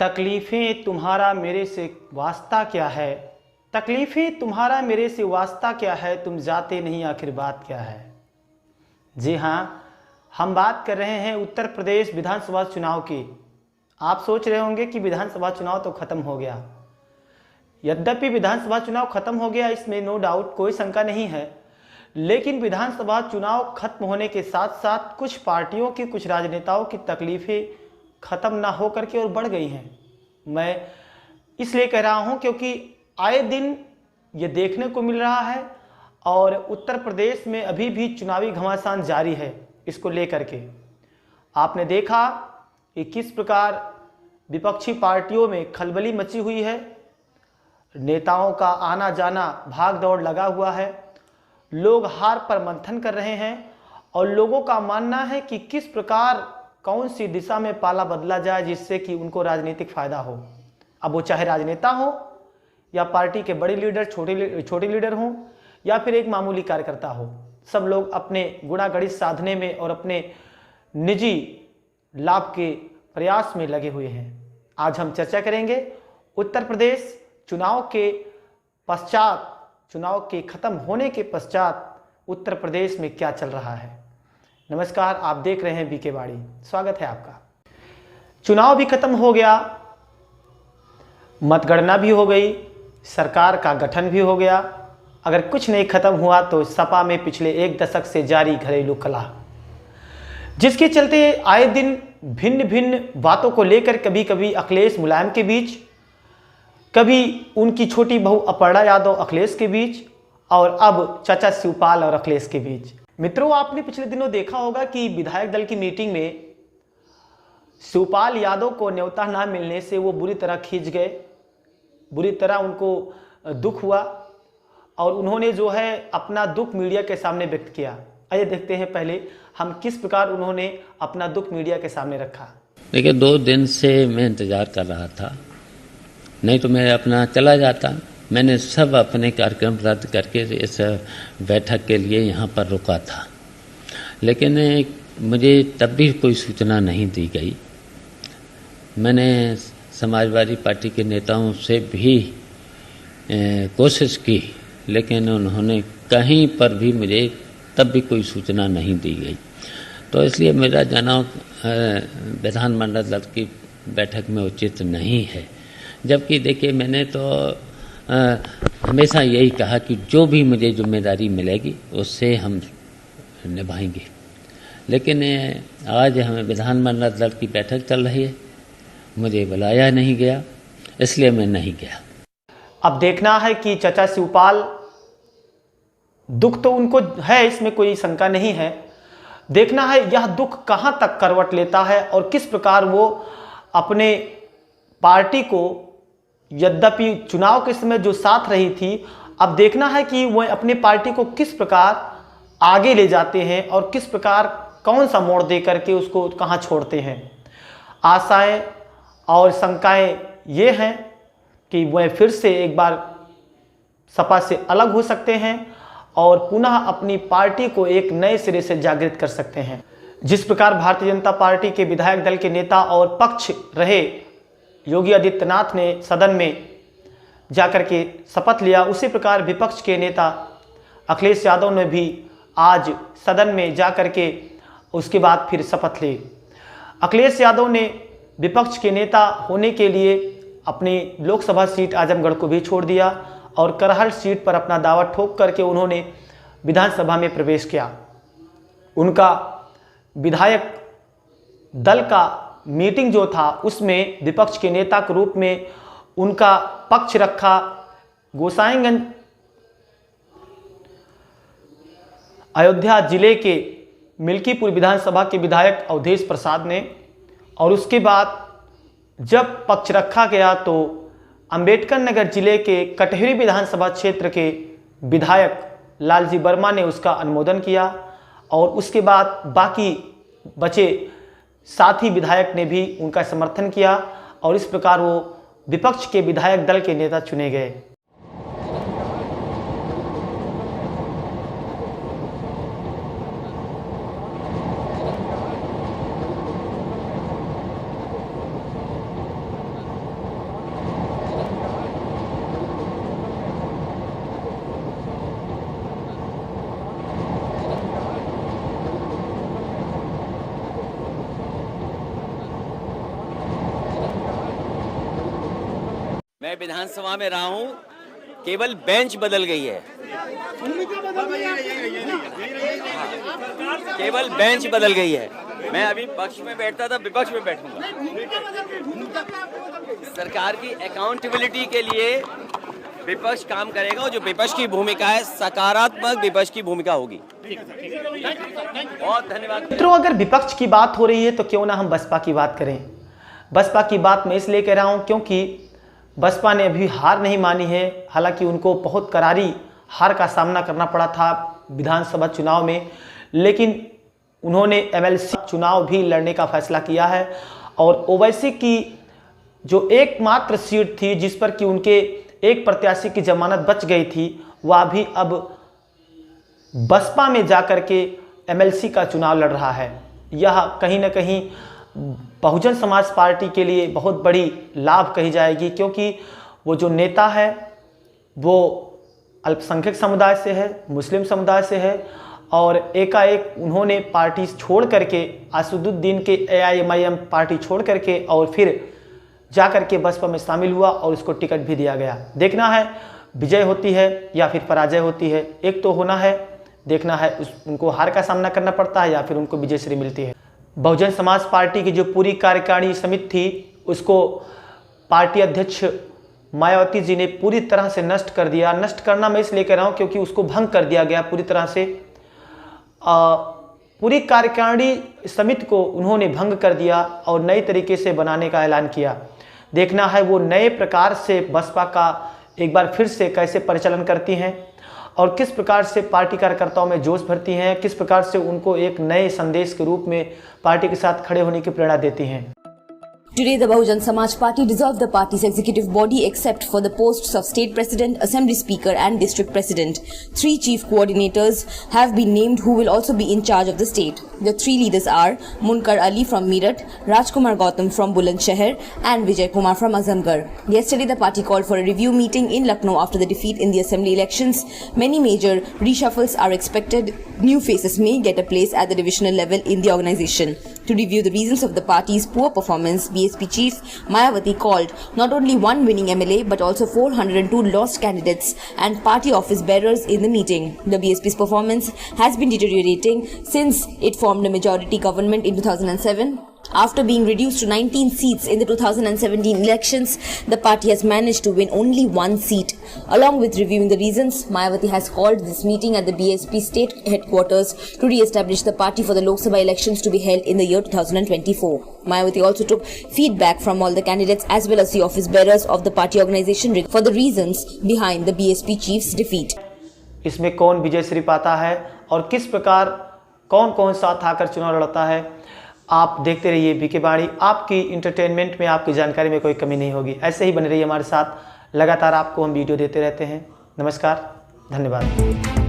तकलीफ़ें तुम्हारा मेरे से वास्ता क्या है। तकलीफ़ें तुम्हारा मेरे से वास्ता क्या है, तुम जाते नहीं आखिर बात क्या है। जी हाँ, हम बात कर रहे हैं उत्तर प्रदेश विधानसभा चुनाव की। आप सोच रहे होंगे कि विधानसभा चुनाव तो ख़त्म हो गया। यद्यपि विधानसभा चुनाव ख़त्म हो गया, इसमें नो डाउट, कोई शंका नहीं है। लेकिन विधानसभा चुनाव खत्म होने के साथ साथ कुछ पार्टियों की, कुछ राजनेताओं की तकलीफ़ें ख़त्म ना हो करके और बढ़ गई हैं। मैं इसलिए कह रहा हूं क्योंकि आए दिन ये देखने को मिल रहा है और उत्तर प्रदेश में अभी भी चुनावी घमासान जारी है। इसको लेकर के आपने देखा कि किस प्रकार विपक्षी पार्टियों में खलबली मची हुई है, नेताओं का आना जाना भाग दौड़ लगा हुआ है, लोग हार पर मंथन कर रहे हैं और लोगों का मानना है कि किस प्रकार कौन सी दिशा में पाला बदला जाए जिससे कि उनको राजनीतिक फायदा हो। अब वो चाहे राजनेता हो या पार्टी के बड़े लीडर, छोटे लीडर हों या फिर एक मामूली कार्यकर्ता हो, सब लोग अपने गुणागणित साधने में और अपने निजी लाभ के प्रयास में लगे हुए हैं। आज हम चर्चा करेंगे उत्तर प्रदेश चुनाव के पश्चात, चुनाव के खत्म होने के पश्चात उत्तर प्रदेश में क्या चल रहा है। नमस्कार, आप देख रहे हैं बीके वाणी, स्वागत है आपका। चुनाव भी खत्म हो गया, मतगणना भी हो गई, सरकार का गठन भी हो गया। अगर कुछ नहीं खत्म हुआ तो सपा में पिछले एक दशक से जारी घरेलू कलह, जिसके चलते आए दिन भिन्न भिन्न बातों को लेकर कभी कभी अखिलेश मुलायम के बीच, कभी उनकी छोटी बहू अपर्णा यादव अखिलेश के बीच और अब चाचा शिवपाल और अखिलेश के बीच। मित्रों, आपने पिछले दिनों देखा होगा कि विधायक दल की मीटिंग में शिवपाल यादव को न्योता ना मिलने से वो बुरी तरह खींच गए, बुरी तरह उनको दुख हुआ और उन्होंने जो है अपना दुख मीडिया के सामने व्यक्त किया। आइए देखते हैं पहले हम किस प्रकार उन्होंने अपना दुख मीडिया के सामने रखा। देखिए, 2 दिन से मैं इंतज़ार कर रहा था, नहीं तो मैं अपना चला जाता। मैंने सब अपने कार्यक्रम रद्द करके इस बैठक के लिए यहाँ पर रुका था, लेकिन मुझे तब भी कोई सूचना नहीं दी गई। मैंने समाजवादी पार्टी के नेताओं से भी कोशिश की, लेकिन उन्होंने कहीं पर भी मुझे तब भी कोई सूचना नहीं दी गई। तो इसलिए मेरा जाना विधानमंडल दल की बैठक में उचित नहीं है। जबकि देखिए, मैंने तो हमेशा यही कहा कि जो भी मुझे जिम्मेदारी मिलेगी उससे हम निभाएंगे। लेकिन आज हमें विधानमंडल दल की बैठक चल रही है, मुझे बुलाया नहीं गया, इसलिए मैं नहीं गया। अब देखना है कि चाचा शिवपाल, दुख तो उनको है, इसमें कोई शंका नहीं है। देखना है यह दुख कहां तक करवट लेता है और किस प्रकार वो अपने पार्टी को, यद्यपि चुनाव के समय जो साथ रही थी, अब देखना है कि वह अपने पार्टी को किस प्रकार आगे ले जाते हैं और किस प्रकार कौन सा मोड़ दे करके उसको कहां छोड़ते हैं। आशाएं और शंकाएं ये हैं कि वह फिर से एक बार सपा से अलग हो सकते हैं और पुनः अपनी पार्टी को एक नए सिरे से जागृत कर सकते हैं। जिस प्रकार भारतीय जनता पार्टी के विधायक दल के नेता और पक्ष रहे योगी आदित्यनाथ ने सदन में जाकर के शपथ लिया, उसी प्रकार विपक्ष के नेता अखिलेश यादव ने भी आज सदन में जाकर के उसके बाद फिर शपथ ली। अखिलेश यादव ने विपक्ष के नेता होने के लिए अपनी लोकसभा सीट आजमगढ़ को भी छोड़ दिया और करहल सीट पर अपना दावा ठोक करके उन्होंने विधानसभा में प्रवेश किया। उनका विधायक दल का मीटिंग जो था उसमें विपक्ष के नेता के रूप में उनका पक्ष रखा गोसाईगंज अयोध्या जिले के मिल्कीपुर विधानसभा के विधायक अवधेश प्रसाद ने, और उसके बाद जब पक्ष रखा गया तो अंबेडकर नगर जिले के कटहरी विधानसभा क्षेत्र के विधायक लालजी वर्मा ने उसका अनुमोदन किया और उसके बाद बाकी बचे साथी विधायक ने भी उनका समर्थन किया और इस प्रकार वो विपक्ष के विधायक दल के नेता चुने गए। मैं विधानसभा में रहा हूँ, केवल बेंच बदल गई है, केवल बेंच बदल गई है। मैं अभी पक्ष में बैठता था, विपक्ष में बैठूंगा। सरकार की अकाउंटेबिलिटी के लिए विपक्ष काम करेगा और जो विपक्ष की भूमिका है, सकारात्मक विपक्ष की भूमिका होगी। बहुत धन्यवाद मित्रों, अगर विपक्ष की बात हो रही है तो क्यों ना हम बसपा की बात करें। बसपा की बात मैं इसलिए कह रहा हूं क्योंकि बसपा ने अभी हार नहीं मानी है। हालांकि उनको बहुत करारी हार का सामना करना पड़ा था विधानसभा चुनाव में, लेकिन उन्होंने एमएलसी चुनाव भी लड़ने का फैसला किया है और ओवैसी की जो एकमात्र सीट थी जिस पर कि उनके एक प्रत्याशी की जमानत बच गई थी, वह भी अब बसपा में जाकर के एमएलसी का चुनाव लड़ रहा है। यह कहीं ना कहीं बहुजन समाज पार्टी के लिए बहुत बड़ी लाभ कही जाएगी, क्योंकि वो जो नेता है वो अल्पसंख्यक समुदाय से है, मुस्लिम समुदाय से है और एकाएक उन्होंने पार्टी छोड़ करके, असदुद्दीन के AIMIM पार्टी छोड़ करके और फिर जाकर के बसपा में शामिल हुआ और उसको टिकट भी दिया गया। देखना है विजय होती है या फिर पराजय होती है, एक तो होना है, देखना है उनको हार का सामना करना पड़ता है या फिर उनको विजयश्री मिलती है। बहुजन समाज पार्टी की जो पूरी कार्यकारिणी समिति थी उसको पार्टी अध्यक्ष मायावती जी ने पूरी तरह से नष्ट कर दिया। नष्ट करना मैं इसलिए कह रहा हूँ क्योंकि उसको भंग कर दिया गया पूरी तरह से। पूरी कार्यकारिणी समिति को उन्होंने भंग कर दिया और नए तरीके से बनाने का ऐलान किया। देखना है वो नए प्रकार से बसपा का एक बार फिर से कैसे परिचालन करती हैं और किस प्रकार से पार्टी कार्यकर्ताओं में जोश भरती हैं, किस प्रकार से उनको एक नए संदेश के रूप में पार्टी के साथ खड़े होने की प्रेरणा देती हैं। Today, the Bahujan Samaj Party dissolved the party's executive body except for the posts of State President, Assembly Speaker and District President. 3 chief coordinators have been named who will also be in charge of the state. The 3 leaders are Munkar Ali from Meerut, Rajkumar Gautam from Bulandshahr and Vijay Kumar from Azamgarh. Yesterday, the party called for a review meeting in Lucknow after the defeat in the assembly elections. Many major reshuffles are expected. New faces may get a place at the divisional level in the organization. To review the reasons of the party's poor performance, BSP chief Mayawati called not only one winning MLA but also 402 lost candidates and party office bearers in the meeting. The BSP's performance has been deteriorating since it formed a majority government in 2007. After being reduced to 19 seats in the 2017 elections, the party has managed to win only 1 seat. Along with reviewing the reasons, Mayawati has called this meeting at the BSP state headquarters to re-establish the party for the Lok Sabha elections to be held in the year 2024. Mayawati also took feedback from all the candidates as well as the office bearers of the party organization for the reasons behind the BSP chief's defeat. इसमें कौन विजयश्री पाता है और किस प्रकार कौन कौन साथ आकर चुनाव लड़ता है, आप देखते रहिए बीके बाड़ी। आपकी इंटरटेनमेंट में, आपकी जानकारी में कोई कमी नहीं होगी। ऐसे ही बने रहिए हमारे साथ, लगातार आपको हम वीडियो देते रहते हैं। नमस्कार, धन्यवाद।